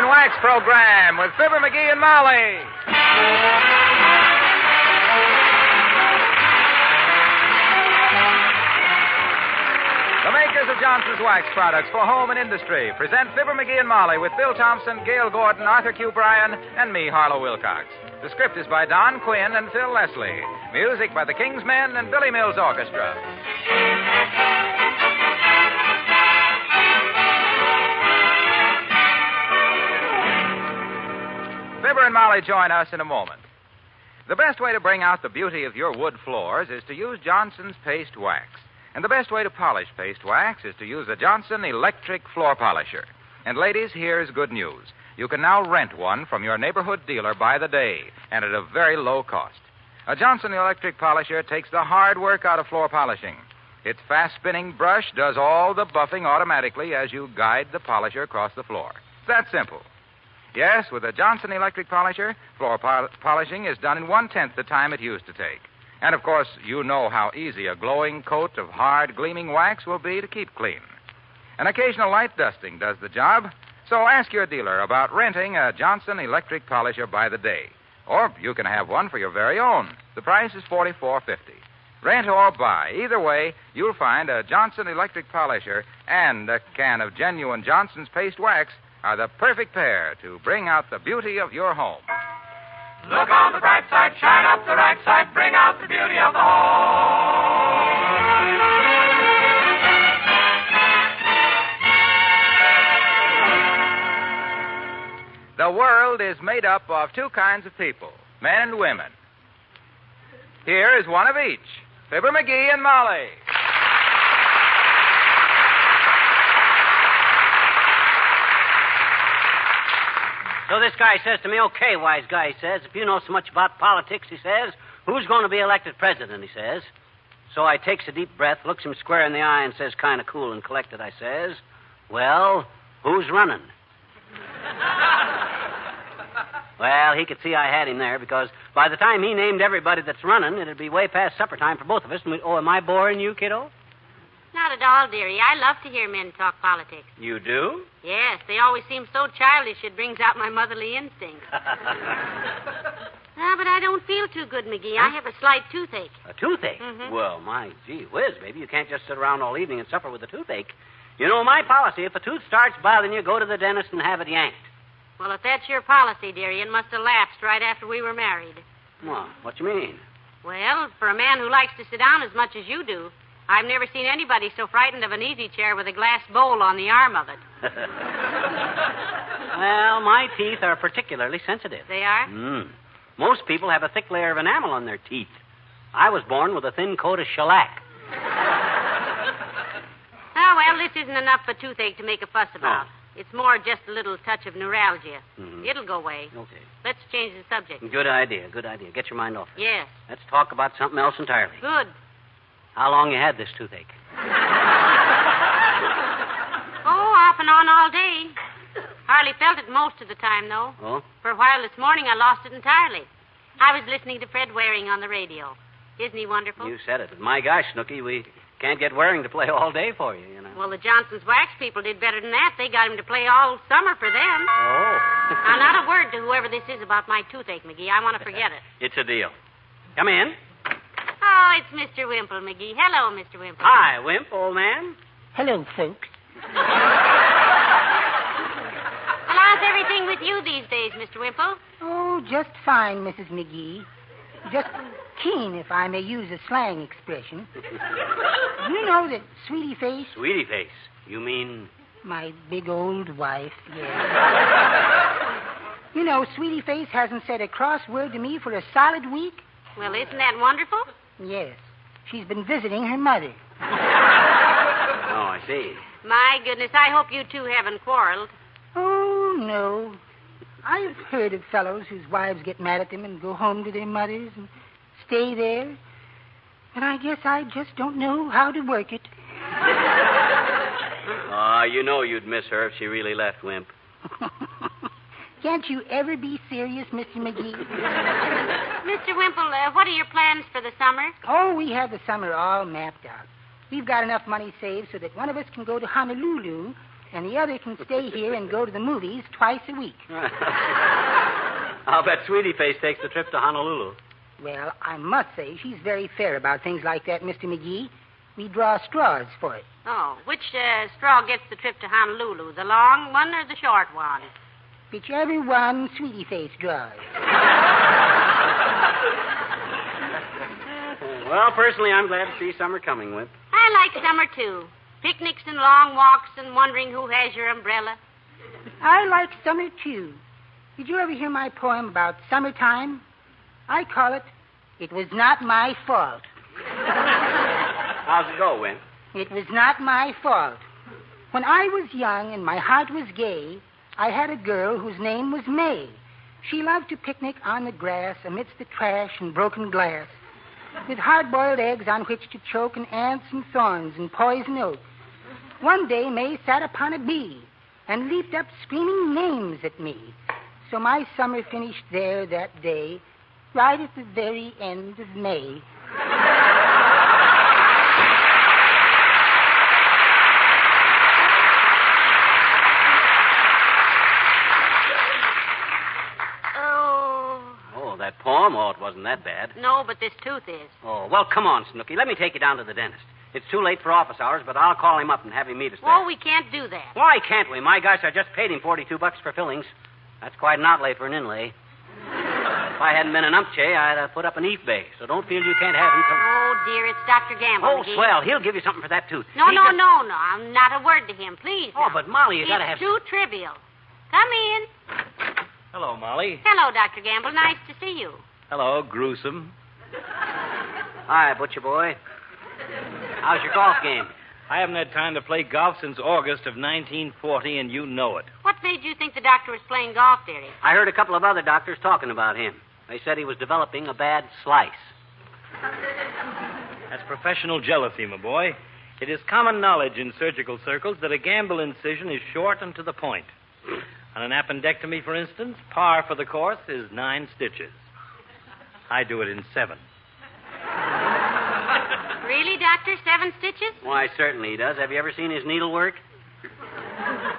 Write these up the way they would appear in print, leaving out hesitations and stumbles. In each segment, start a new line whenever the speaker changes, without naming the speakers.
and Wax program with Fibber McGee and Molly. The makers of Johnson's Wax products for home and industry present Fibber McGee and Molly with Bill Thompson, Gail Gordon, Arthur Q. Bryan, and me, Harlow Wilcox. The script is by Don Quinn and Phil Leslie. Music by the King's Men and Billy Mills Orchestra. Fibber and Molly join us in a moment. The best way to bring out the beauty of your wood floors is to use Johnson's Paste Wax. And the best way to polish paste wax is to use a Johnson electric floor polisher. And ladies, here's good news. You can now rent one from your neighborhood dealer by the day, and at a very low cost. A Johnson electric polisher takes the hard work out of floor polishing. Its fast-spinning brush does all the buffing automatically as you guide the polisher across the floor. It's that simple. Yes, with a Johnson electric polisher, floor polishing is done in 1/10 the time it used to take. And, of course, you know how easy a glowing coat of hard, gleaming wax will be to keep clean. An occasional light dusting does the job, so ask your dealer about renting a Johnson electric polisher by the day. Or you can have one for your very own. The price is $44.50. Rent or buy. Either way, you'll find a Johnson electric polisher and a can of genuine Johnson's Paste Wax are the perfect pair to bring out the beauty of your home.
Look on the bright side, shine up the right side, bring out the beauty of the home.
The world is made up of two kinds of people, men and women. Here is one of each, Fibber McGee and Molly.
So this guy says to me, okay, wise guy, he says, if you know so much about politics, he says, who's going to be elected president, he says. So I takes a deep breath, looks him square in the eye, and says, kind of cool and collected, I says, well, who's running? Well, he could see I had him there, because by the time he named everybody that's running, it'd be way past supper time for both of us. And am I boring you, kiddo?
Not at all, dearie. I love to hear men talk politics.
You do?
Yes, they always seem so childish it brings out my motherly instincts. But I don't feel too good, McGee. I have a slight toothache.
A toothache?
Mm-hmm.
Well, my gee whiz, baby. You can't just sit around all evening and suffer with a toothache. You know my policy. If a tooth starts bothering you, go to the dentist and have it yanked.
Well, if that's your policy, dearie, it must have lapsed right after we were married.
Well, what you mean?
Well, for a man who likes to sit down as much as you do, I've never seen anybody so frightened of an easy chair with a glass bowl on the arm of it.
Well, my teeth are particularly sensitive.
They are?
Most people have a thick layer of enamel on their teeth. I was born with a thin coat of shellac.
Oh, well, this isn't enough for toothache to make a fuss about. It's more just a little touch of neuralgia. It'll go away.
Okay.
Let's change the subject.
Good idea. Get your mind off it.
Yes.
Let's talk about something else entirely.
Good.
How long you had this toothache?
Off and on all day. Hardly felt it most of the time, though.
Oh?
For a while this morning, I lost it entirely. I was listening to Fred Waring on the radio. Isn't he wonderful?
You said it. My gosh, Snooky, we can't get Waring to play all day for you, you know.
Well, the Johnson's Wax people did better than that. They got him to play all summer for them.
Oh.
Now, not a word to whoever this is about my toothache, McGee. I want to forget it.
It's a deal. Come in.
Oh, it's Mr. Wimple, McGee. Hello, Mr. Wimple.
Hi, Wimp, old man.
Hello, folks.
Well, how's everything with you these days, Mr. Wimple?
Oh, just fine, Mrs. McGee. Just keen, if I may use a slang expression. You know that Sweetie Face?
Sweetie Face? You mean?
My big old wife, yes. You know, Sweetie Face hasn't said a cross word to me for a solid week.
Well, isn't that wonderful?
Yes. She's been visiting her mother.
Oh, I see.
My goodness, I hope you two haven't quarreled.
Oh, no. I've heard of fellows whose wives get mad at them and go home to their mothers and stay there. But I guess I just don't know how to work it.
You know you'd miss her if she really left, Wimp.
Can't you ever be serious, Mr. McGee?
Mr. Wimple, what are your plans for the summer?
Oh, we have the summer all mapped out. We've got enough money saved so that one of us can go to Honolulu and the other can stay here and go to the movies twice a week.
I'll bet Sweetie Face takes the trip to Honolulu.
Well, I must say she's very fair about things like that, Mr. McGee. We draw straws for it.
Oh, which straw gets the trip to Honolulu? The long one or the short one?
Whichever one Sweetie Face draws.
Well, personally, I'm glad to see summer coming, Wimp.
I like summer, too. Picnics and long walks and wondering who has your umbrella.
I like summer, too. Did you ever hear my poem about summertime? I call it, It Was Not My Fault.
How's it go, Wimp?
It was not my fault. When I was young and my heart was gay, I had a girl whose name was May. She loved to picnic on the grass amidst the trash and broken glass, with hard-boiled eggs on which to choke and ants and thorns and poison oak. One day May sat upon a bee and leaped up screaming names at me. So my summer finished there that day, right at the very end of May.
That poem? Oh, it wasn't that bad.
No, but this tooth is.
Oh, well, come on, Snooky. Let me take you down to the dentist. It's too late for office hours, but I'll call him up and have him meet us there.
Oh, we can't do that.
Why can't we? My gosh, I just paid him $42 for fillings. That's quite an outlay for an inlay. If I hadn't been an umpche, I'd have put up an eat bay, so don't feel you can't have him come.
Oh, dear, it's Dr. Gamble.
Oh,
McGee.
swell. He'll give you something for that tooth.
No. I'm not a word to him, please.
Oh,
now.
but Molly, you gotta have...
It's too trivial. Come in.
Hello, Molly.
Hello, Dr. Gamble. Nice to see you.
Hello, gruesome.
Hi, butcher boy. How's your golf game?
I haven't had time to play golf since August of 1940, and you know it.
What made you think the doctor was playing golf, dearie?
I heard a couple of other doctors talking about him. They said he was developing a bad slice.
That's professional jealousy, my boy. It is common knowledge in surgical circles that a gamble incision is short and to the point. On an appendectomy, for instance, par for the course is 9 stitches. I do it in 7.
Really, Doctor? 7 stitches?
Why, certainly he does. Have you ever seen his needlework?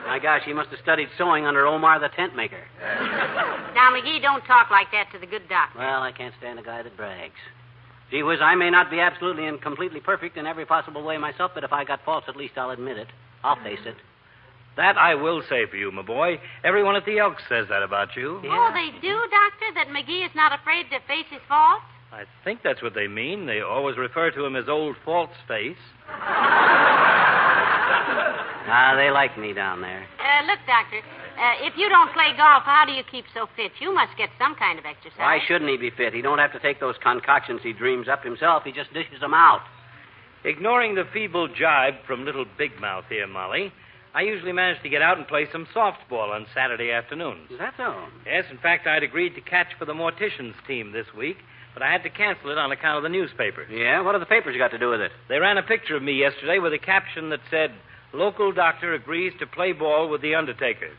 My gosh, he must have studied sewing under Omar the tent maker.
Now, McGee, don't talk like that to the good doctor.
Well, I can't stand a guy that brags. Gee whiz, I may not be absolutely and completely perfect in every possible way myself, but if I got faults, at least I'll admit it. I'll face it.
That I will say for you, my boy. Everyone at the Elks says that about you.
Yeah.
Oh, they do, Doctor? That McGee is not afraid to face his faults?
I think that's what they mean. They always refer to him as Old False Face.
They like me down there.
Look, Doctor, if you don't play golf, how do you keep so fit? You must get some kind of exercise.
Why shouldn't he be fit? He don't have to take those concoctions he dreams up himself. He just dishes them out.
Ignoring the feeble jibe from little Big Mouth here, Molly, I usually manage to get out and play some softball on Saturday afternoons.
Is that so?
Yes, in fact, I'd agreed to catch for the Morticians team this week, but I had to cancel it on account of the newspapers.
Yeah? What have the papers got to do with it?
They ran a picture of me yesterday with a caption that said, "Local doctor agrees to play ball with the Undertakers."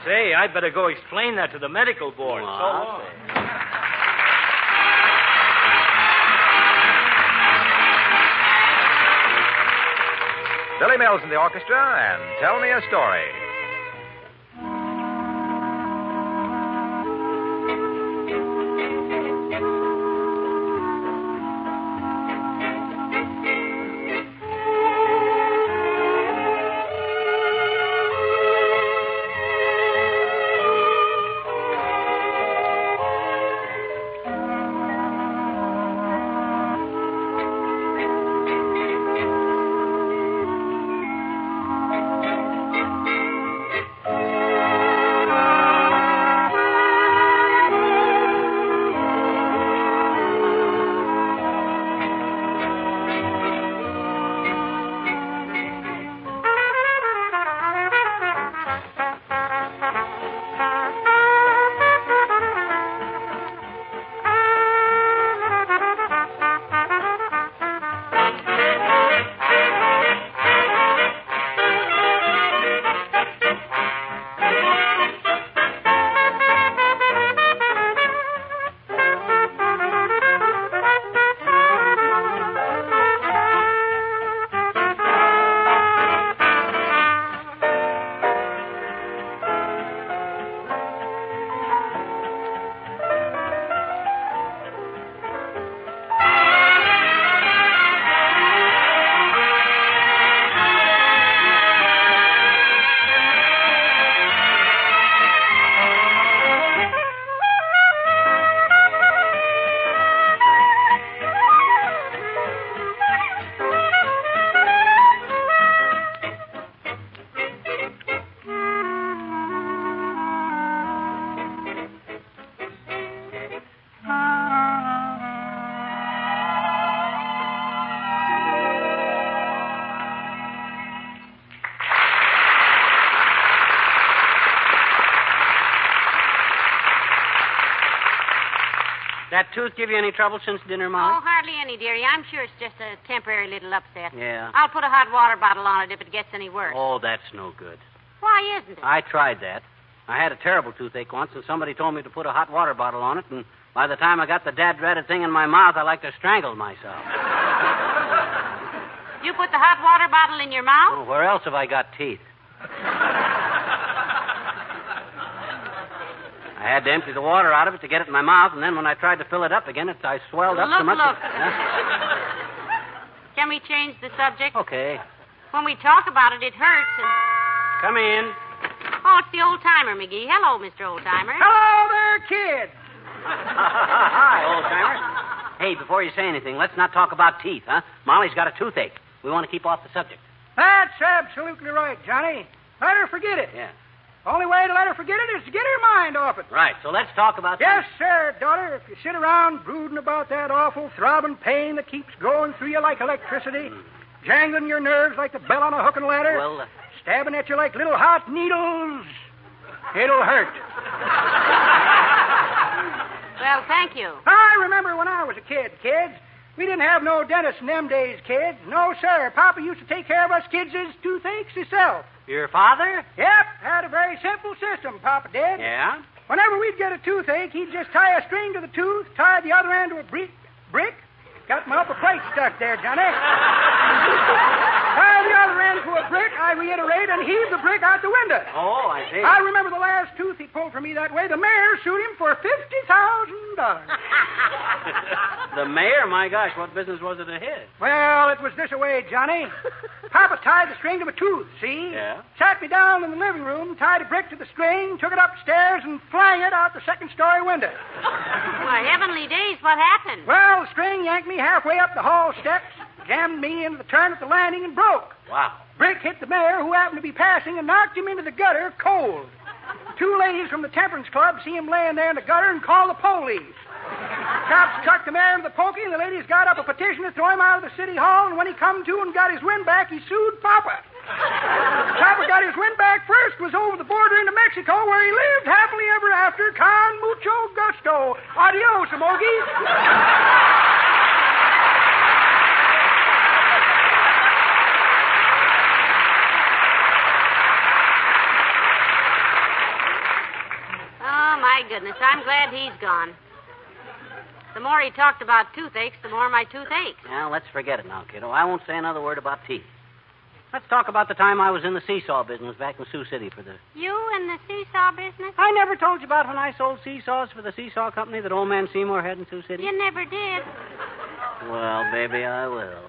Say, I'd better go explain that to the medical board.
Oh,
So long.
Billy Mills in the orchestra, and Tell Me a Story.
That tooth give you any trouble since dinner, Molly?
Oh, hardly any, dearie. I'm sure it's just a temporary little upset.
Yeah.
I'll put a hot water bottle on it if it gets any worse.
Oh, that's no good.
Why isn't it?
I tried that. I had a terrible toothache once, and somebody told me to put a hot water bottle on it, and by the time I got the dad-dreaded thing in my mouth, I like to strangle myself.
You put the hot water bottle in your mouth?
Oh, where else have I got teeth? I had to empty the water out of it to get it in my mouth, and then when I tried to fill it up again, I swelled up so much.
Look. Can we change the subject?
Okay.
When we talk about it, it hurts. And...
Come in.
Oh, it's the old-timer, McGee. Hello, Mr. Old-timer.
Hello there, kids.
Hi, old-timer. Hey, before you say anything, let's not talk about teeth, huh? Molly's got a toothache. We want to keep off the subject.
That's absolutely right, Johnny. Let her forget it.
Yeah.
The only way to let her forget it is to get her mind off it.
Right, so let's talk about...
Yes, sir, daughter. If you sit around brooding about that awful throbbing pain that keeps going through you like electricity, jangling your nerves like the bell on a hook and ladder,
Well,
stabbing at you like little hot needles, it'll hurt.
Well, thank you.
I remember when I was a kid, kids. We didn't have no dentist in them days, kids. No, sir. Papa used to take care of us kids' toothaches himself.
your father?
Yep, had a very simple system, Papa did.
Yeah?
Whenever we'd get a toothache, he'd just tie a string to the tooth, tie the other end to a brick. Got my upper plate stuck there, Johnny. Tie the other end to a brick, I reiterate, and heave the brick out the window.
Oh, I see.
I remember the last tooth he pulled for me that way. The mayor sued him for $50,000.
The mayor? My gosh, what business was it of his?
Well, it was this way, Johnny. Papa tied the string to a tooth, see?
Yeah?
Sat me down in the living room, tied a brick to the string, took it upstairs, and flung it out the second-story window.
Why, heavenly days, what happened?
Well, the string yanked me halfway up the hall steps, jammed me into the turn at the landing, and broke.
Wow.
Brick hit the mayor, who happened to be passing, and knocked him into the gutter cold. Two ladies from the Temperance Club see him laying there in the gutter and call the police. Cops chucked the mayor into the pokey, and the ladies got up a petition to throw him out of the city hall, and when he come to and got his wind back, he sued Papa. Papa got his wind back first, was over the border into Mexico, where he lived happily ever after, con mucho gusto. Adios, Amogies.
Oh, my goodness, I'm glad he's gone. The more he talked about toothaches, the more my tooth aches.
Now, let's forget it now, kiddo. I won't say another word about teeth. Let's talk about the time I was in the seesaw business back in Sioux City for the...
You in the seesaw business?
I never told you about when I sold seesaws for the seesaw company that old man Seymour had in Sioux City?
You never did.
Well, baby, I will.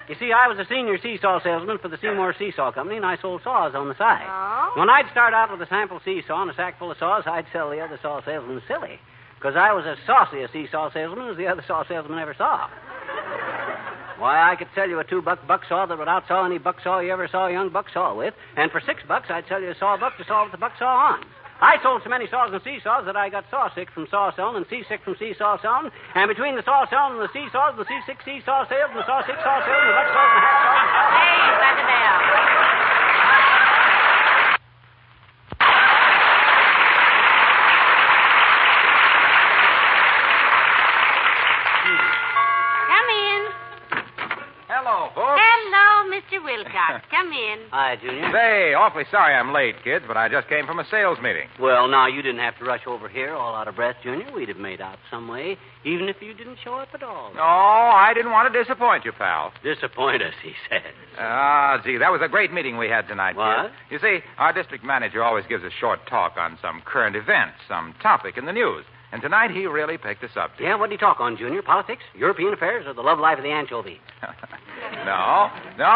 You see, I was a senior seesaw salesman for the Seymour Seesaw Company, and I sold saws on the side.
Oh?
When I'd start out with a sample seesaw and a sack full of saws, I'd sell the other saw salesman silly, because I was as saucy a seesaw salesman as the other saw salesman ever saw. Why, I could sell you a $2 buck saw that would outsaw any buck saw you ever saw a young buck saw with, and for $6 I'd sell you a sawbuck to saw with the buck saw on. I sold so many saws and seesaws that I got saw sick from saw selling and seasick from seesaw selling, and between the saw selling and the seesaws, the seasick seesaw sales, and the saw sick saw sales, and the buck saws and hack saws.
Hey, by the bell. Come in.
Hello, folks.
Hello, Mr. Wilcox. Come in.
Hi, Junior.
Say, awfully sorry I'm late, kids, but I just came from a sales meeting.
Well, now, you didn't have to rush over here all out of breath, Junior. We'd have made out some way, even if you didn't show up at all.
No, I didn't want to disappoint you, pal.
Disappoint us, he says.
Gee, that was a great meeting we had tonight,
What?
kid. You see, our district manager always gives a short talk on some current event, some topic in the news. And tonight he really picked a subject.
Yeah, what did he talk on, Junior? Politics, European affairs, or the love life of the anchovy?
No,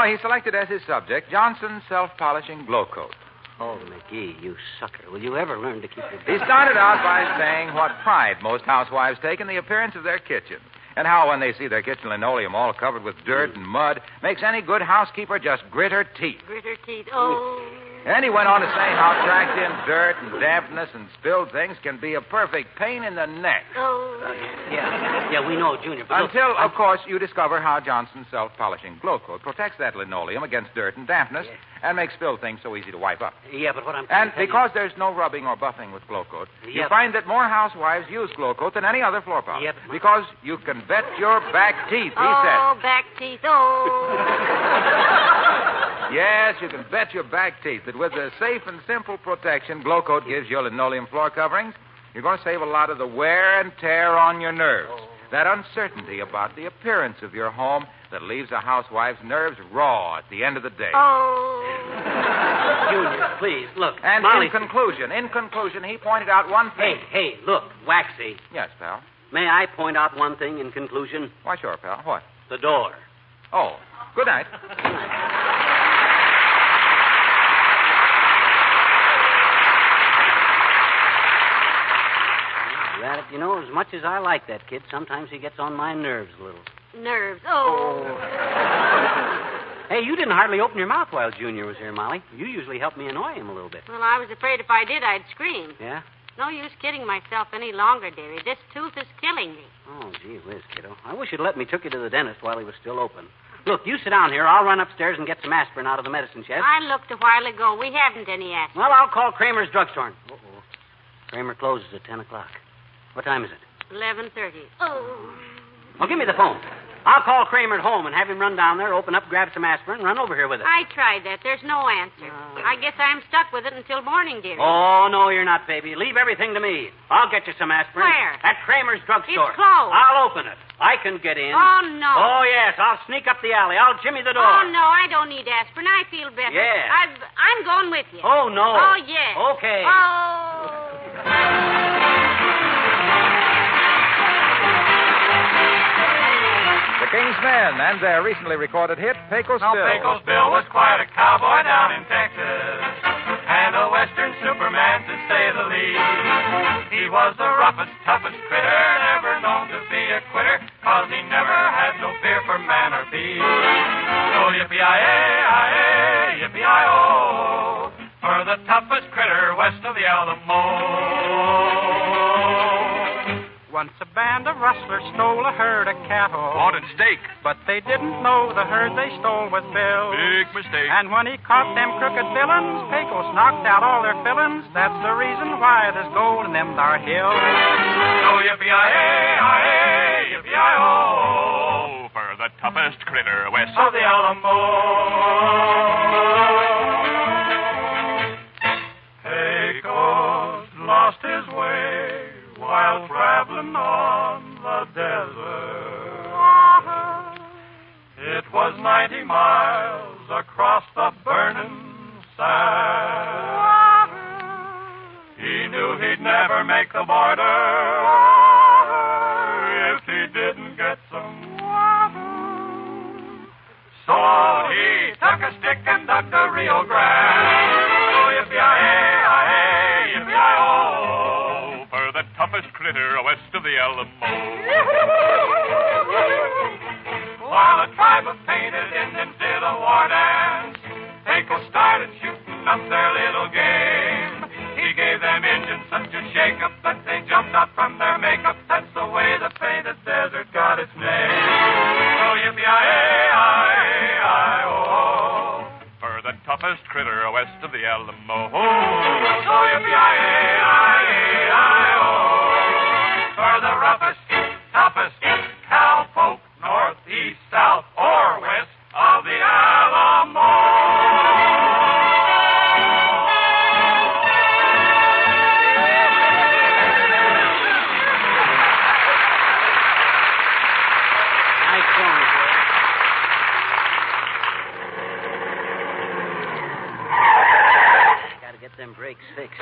he selected as his subject Johnson's self-polishing blow coat.
Oh, McGee, you sucker. Will you ever learn to keep your...
He started out by saying what pride most housewives take in the appearance of their kitchens, and how when they see their kitchen linoleum all covered with dirt and mud, makes any good housekeeper just grit her teeth.
Grit her teeth. Oh.
And he went on to say how tracked in dirt and dampness and spilled things can be a perfect pain in the neck.
Oh.
Yeah, we know, Junior. But
Until,
look,
of course, you discover how Johnson's self-polishing glow coat protects that linoleum against dirt and dampness and makes spilled things so easy to wipe up.
Yeah, but what I'm
And
tell you-
because there's no rubbing or buffing with glow coat, you find that more housewives use glow coat than any other floor polish.
Yep.
Because you can bet your back teeth, he
Oh, back teeth. Oh.
said. Yes, you can bet your back teeth that with the safe and simple protection glow coat gives your linoleum floor coverings, you're going to save a lot of the wear and tear on your nerves. That uncertainty about the appearance of your home that leaves a housewife's nerves raw at the end of the day.
Oh.
Junior, please, look.
And
Molly...
in conclusion, he pointed out one thing.
Hey, look, Waxy.
Yes, pal.
May I point out one thing in conclusion?
Why, sure, pal. What?
The door.
Oh, good night.
Rabbit, you know, as much as I like that kid, sometimes he gets on my nerves a little.
Nerves. Oh.
Hey, you didn't hardly open your mouth while Junior was here, Molly. You usually help me annoy him a little bit.
Well, I was afraid if I did, I'd scream.
Yeah?
No use kidding myself any longer, dearie. This tooth is killing me.
Oh, gee whiz, kiddo. I wish you'd let me took you to the dentist while he was still open. Look, you sit down here. I'll run upstairs and get some aspirin out of the medicine chest.
I looked a while ago. We haven't any aspirin.
Well, I'll call Kramer's drugstore. Uh-oh. Kramer closes at 10 o'clock. What time is it?
11:30. Oh.
Well, give me the phone. I'll call Kramer at home and have him run down there, open up, grab some aspirin, and run over here with it.
I tried that. There's no answer. I guess I'm stuck with it until morning, dearie.
Oh, no, you're not, baby. Leave everything to me. I'll get you some aspirin.
Where?
At Kramer's drugstore.
It's closed.
I'll open it. I can get in.
Oh, no.
Oh, yes. I'll sneak up the alley. I'll jimmy the door.
Oh, no, I don't need aspirin. I feel better.
Yeah.
I'm going with you.
Oh, no.
Oh, yes.
Okay.
Oh.
The King's Men and their recently recorded hit, Pecos
Now,
Bill.
Pecos Bill was quite a cowboy down in Texas, and a western superman, to say the least. He was the roughest, toughest critter, never known to be a quitter, 'cause he never had no fear for man or beast. So yippee-yi-yi, yippee-yi-oh, for the toughest critter west of the Alamo.
Once a band of rustlers stole a herd of cattle.
Wanted steak.
But they didn't know the herd they stole was Bill's.
Big mistake.
And when he caught them crooked villains, Pecos knocked out all their fillings. That's the reason why there's gold in them thar hills.
So yippee-yi-yi, yippee-yi-oh, for the toughest critter west of the Alamo. Pecos lost his way while traveling on the desert. It was 90 miles across the burning sand. He knew he'd never make the border if he didn't get some water. So he took a stick and dug the Rio Grande. Oh, yippee-yi-yi, yippee-yi-oh, for the toughest critter west of the Alamo. While a tribe of painted Indians did a war dance, Pecos started shooting up their little game. He gave them Indians such a shake-up that they jumped out from their makeup. That's the way the painted desert got its name. Oh, yippee-yi-yi-yi-oh, for the toughest critter west of the Alamo. Oh, yippee-yi-yi-yi-oh, for the roughest, toughest cowpoke north, east, south, or west of the Alamo.
Nice song, Joe. Gotta get them brakes fixed.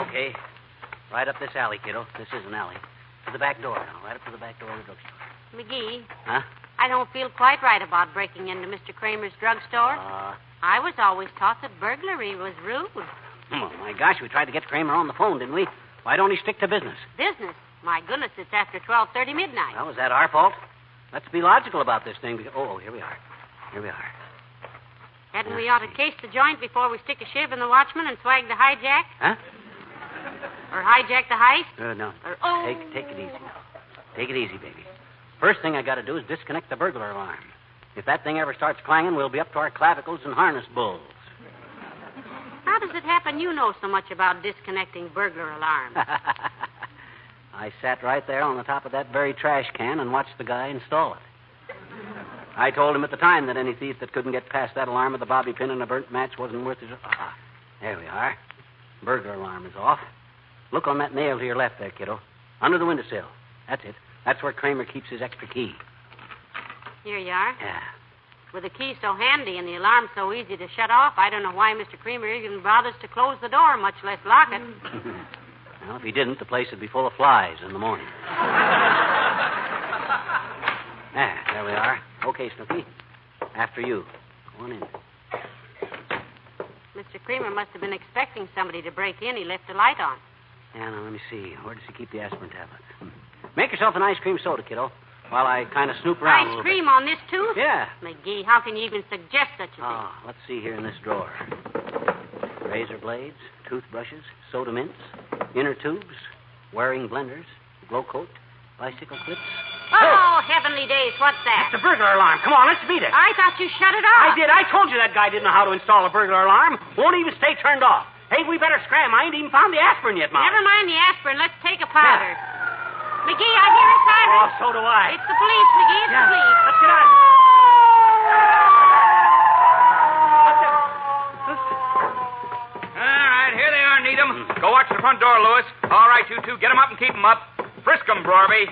Okay. Right up this alley, kiddo. This is an alley. To the back door now. Right up to the back door of the drugstore.
McGee,
Huh?
I don't feel quite right about breaking into Mr. Kramer's drugstore. I was always taught that burglary was rude.
Oh, my gosh, we tried to get Kramer on the phone, didn't we? Why don't he stick to business?
Business? My goodness, it's after 12:30 midnight.
Well, is that our fault? Let's be logical about this thing. Oh, here we are. Here we are.
Hadn't we ought to case the joint before we stick a shiv in the watchman and swag the hijack?
Huh?
Or hijack the heist?
No.
Or,
Take it easy now. Take it easy, baby. First thing I got to do is disconnect the burglar alarm. If that thing ever starts clanging, we'll be up to our clavicles and harness bulls.
How does it happen you know so much about disconnecting burglar alarms?
I sat right there on the top of that very trash can and watched the guy install it. I told him at the time that any thief that couldn't get past that alarm with a bobby pin and a burnt match wasn't worth his... There we are. Burglar alarm is off. Look on that nail to your left there, kiddo. Under the windowsill. That's it. That's where Kramer keeps his extra key.
Here you are.
Yeah.
With the key so handy and the alarm so easy to shut off, I don't know why Mr. Creamer even bothers to close the door, much less lock it.
Well, if he didn't, the place would be full of flies in the morning. There we are. Okay, Snooky. After you. Go on in.
Mr. Creamer must have been expecting somebody to break in. He left the light on.
Yeah, now, let me see. Where does he keep the aspirin tablet? Make yourself an ice cream soda, kiddo, while I kind of snoop around a little
Ice cream on this tooth?
Yeah.
McGee, how can you even suggest such a thing?
Oh, let's see here in this drawer. Razor blades, toothbrushes, soda mints, inner tubes, wearing blenders, glow coat, bicycle clips.
Oh, heavenly days, what's that?
It's a burglar alarm. Come on, let's beat it.
I thought you shut it off.
I did. I told you that guy didn't know how to install a burglar alarm. Won't even stay turned off. Hey, we better scram. I ain't even found the aspirin yet, Molly.
Never mind the aspirin. Let's take a powder. McGee, I hear a siren.
Oh, so do I.
It's the police, McGee. It's the police.
Let's get out.
All right, here they are, Needham. Go watch the front door, Lewis. All right, you two, get them up and keep them up. Frisk them, Brorby.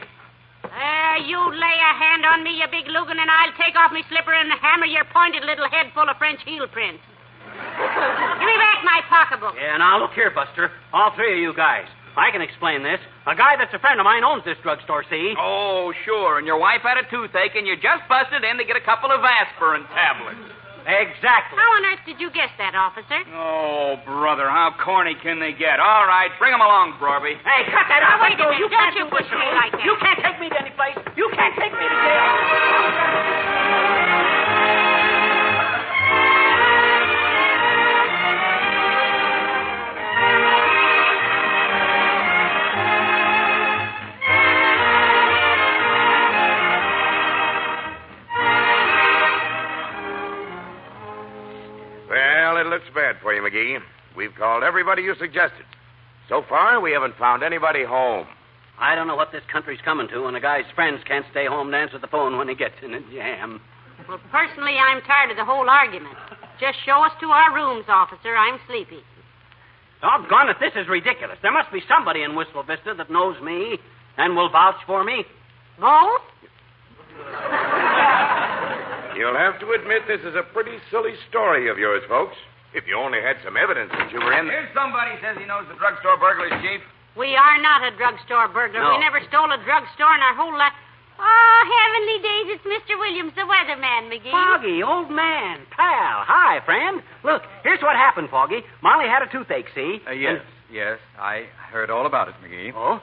You lay a hand on me, you big Lugan, and I'll take off me slipper and hammer your pointed little head full of French heel prints. Give me back my pocketbook.
Yeah, now, look here, Buster. All three of you guys. I can explain this. A guy that's a friend of mine owns this drugstore, see?
Oh, sure. And your wife had a toothache, and you just busted in to get a couple of aspirin tablets.
Exactly.
How on earth did you guess that, officer?
Oh, brother, how corny can they get? All right, bring them along, Brorby.
Hey, cut that out.
Now, wait a minute.
You
Don't
can't
you
do
push
this to
me like that.
You can't take me to any place. You can't take me to jail.
Looks bad for you, McGee. We've called everybody you suggested. So far, we haven't found anybody home.
I don't know what this country's coming to when a guy's friends can't stay home and answer the phone when he gets in a jam.
Well, personally, I'm tired of the whole argument. Just show us to our rooms, officer. I'm sleepy.
Doggone it, this is ridiculous. There must be somebody in Wistful Vista that knows me and will vouch for me.
Both?
You'll have to admit this is a pretty silly story of yours, folks. If you only had some evidence that you were in...
Here's somebody says he knows the drugstore burglars, Chief.
We are not a drugstore burglar.
No.
We never stole a drugstore in our whole life. Oh, heavenly days, it's Mr. Williams, the weatherman, McGee.
Foggy, old man, pal. Hi, friend. Look, here's what happened, Foggy. Molly had a toothache, see?
Yes. I heard all about it, McGee.
Oh?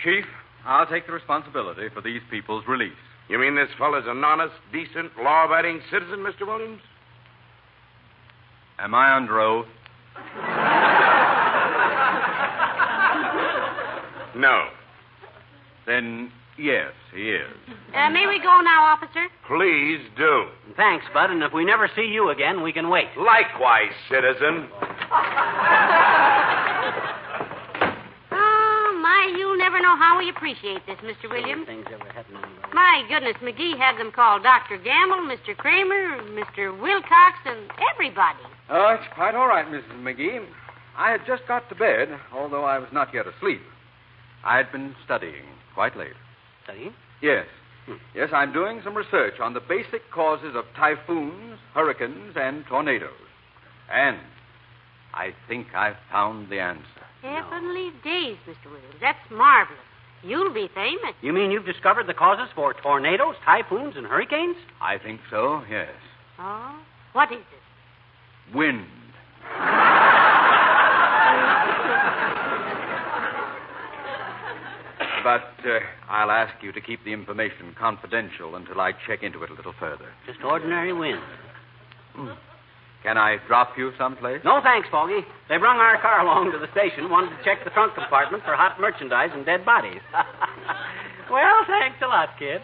Chief, I'll take the responsibility for these people's release.
You mean this fellow's an honest, decent, law-abiding citizen, Mr. Williams?
Am I under oath?
No.
Then, yes, he is.
May we go now, officer?
Please do.
Thanks, Bud, and if we never see you again, we can wait.
Likewise, citizen.
Oh, my, you'll never know how we appreciate this, Mr. Williams.
Things ever happen to anybody.
My goodness, McGee had them call Dr. Gamble, Mr. Kramer, Mr. Wilcox, and everybody.
Oh, it's quite all right, Mrs. McGee. I had just got to bed, although I was not yet asleep. I had been studying quite late.
Studying?
Yes. Yes, I'm doing some research on the basic causes of typhoons, hurricanes, and tornadoes. And I think I've found the answer.
Heavenly days, Mr. Williams. That's marvelous. You'll be famous.
You mean you've discovered the causes for tornadoes, typhoons, and hurricanes?
I think so, yes.
Oh? What is it?
Wind. But I'll ask you to keep the information confidential until I check into it a little further.
Just ordinary wind.
Can I drop you someplace?
No, thanks, Foggy. They brung our car along to the station, wanted to check the trunk compartment for hot merchandise and dead bodies. Well, thanks a lot, kid.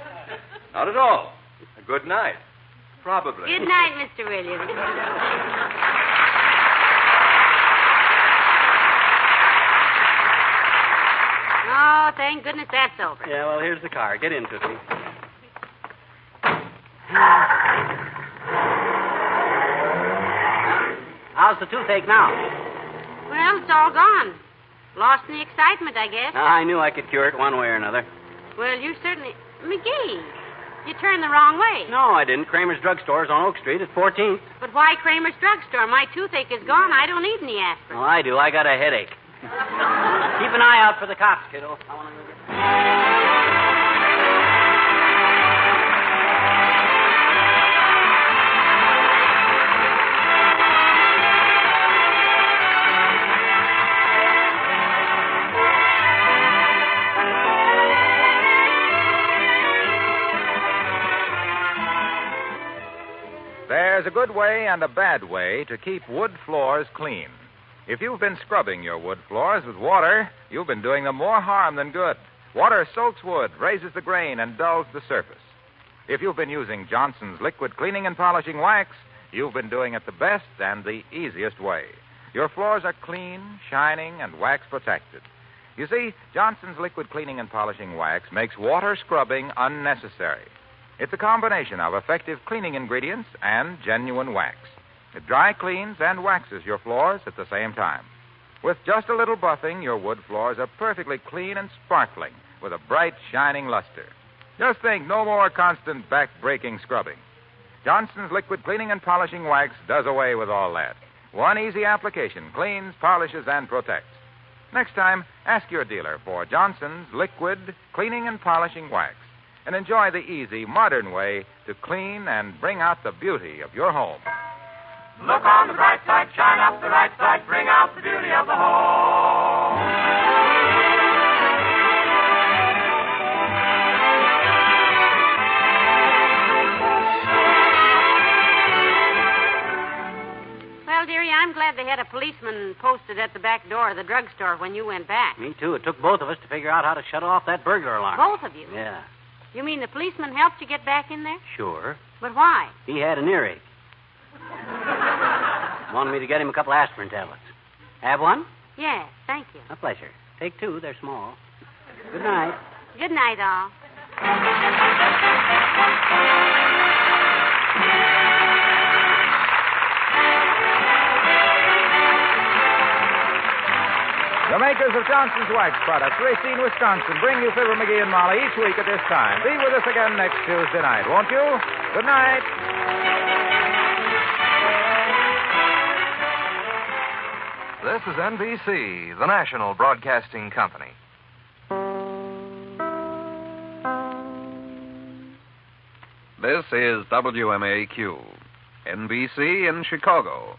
Not at all. Good night. Probably.
Good night, Mr. Williams. Oh, thank goodness that's over.
Yeah, well, here's the car. Get into it. How's the toothache now?
Well, it's all gone. Lost in the excitement, I guess.
I knew I could cure it one way or another.
Well, you certainly... McGee, you turned the wrong way.
No, I didn't. Kramer's Drugstore is on Oak Street at 14th.
But why Kramer's Drugstore? My toothache is gone. I don't need any aspirin.
Well, I do. I got a headache. Keep an eye out for the cops, kiddo. I want to go get...
There's a good way and a bad way to keep wood floors clean. If you've been scrubbing your wood floors with water, you've been doing them more harm than good. Water soaks wood, raises the grain, and dulls the surface. If you've been using Johnson's liquid cleaning and polishing wax, you've been doing it the best and the easiest way. Your floors are clean, shining, and wax protected. You see, Johnson's liquid cleaning and polishing wax makes water scrubbing unnecessary. It's a combination of effective cleaning ingredients and genuine wax. It dry cleans and waxes your floors at the same time. With just a little buffing, your wood floors are perfectly clean and sparkling with a bright, shining luster. Just think, no more constant back-breaking scrubbing. Johnson's liquid cleaning and polishing wax does away with all that. One easy application cleans, polishes, and protects. Next time, ask your dealer for Johnson's liquid cleaning and polishing wax. And enjoy the easy, modern way to clean and bring out the beauty of your home.
Look on the bright side, shine up the right side, bring out the beauty of the home.
Well, dearie, I'm glad they had a policeman posted at the back door of the drugstore when you went back.
Me too. It took both of us to figure out how to shut off that burglar alarm.
Both of you?
Yeah.
You mean the policeman helped you get back in there?
Sure.
But why?
He had an earache. Wanted me to get him a couple aspirin tablets. Have one?
Yes, thank you.
A pleasure. Take two. They're small. Good night.
Good night, all.
The makers of Johnson's Wax Products, Racine, Wisconsin, bring you Fibber McGee and Molly each week at this time. Be with us again next Tuesday night, won't you? Good night.
This is NBC, the national broadcasting company. This is WMAQ, NBC in Chicago.